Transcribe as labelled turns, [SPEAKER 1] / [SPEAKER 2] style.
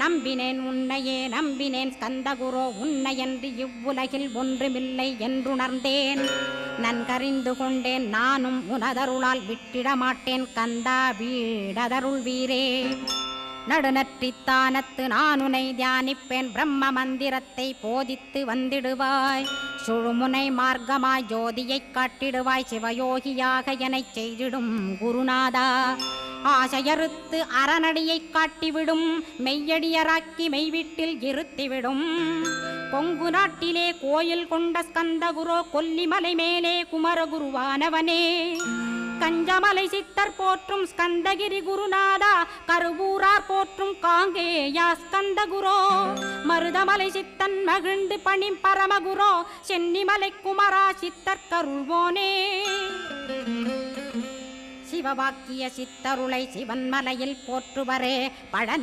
[SPEAKER 1] நம்பினேன் உன்னையே நம்பினேன் ஸ்கந்தகுரோ உன்னையன்றி இவ்வுலகில் ஒன்றுமில்லை என்றுணர்ந்தேன். நன்கறிந்து கொண்டேன் நானும் உனதருளால் விட்டிட மாட்டேன் கந்தா வீடதருள் வீரே. நடுநற்றித்தானத்து நானுனை தியானிப்பேன் பிரம்ம மந்திரத்தை போதித்து வந்திடுவாய். சுழுமுனை மார்க்கமாய் ஜோதியைக் காட்டிடுவாய் சிவயோகியாக எனச் செய்திடும் குருநாதா. ஆசையறுத்து அறநடியைக் காட்டிவிடும் மெய்யடியராக்கி மெய்வீட்டில் இருத்திவிடும். கொங்கு நாட்டிலே கோயில் கொண்ட ஸ்கந்தகுரோ கொல்லிமலை மேலே குமரகுருவானவனே. கஞ்சமலை சித்தர் போற்றும் ஸ்கந்தகிரி குருநாதா கருவூரார் போற்றும் காங்கேயா ஸ்கந்தகுரோ. மருதமலை சித்தன் மகிழ்ந்து பணி பரமகுரோ சென்னிமலை குமரா சித்தர் கருள்வோனே. சிவவாக்கிய சித்தருளை சிவன்மலையில் போற்றுவரே பழ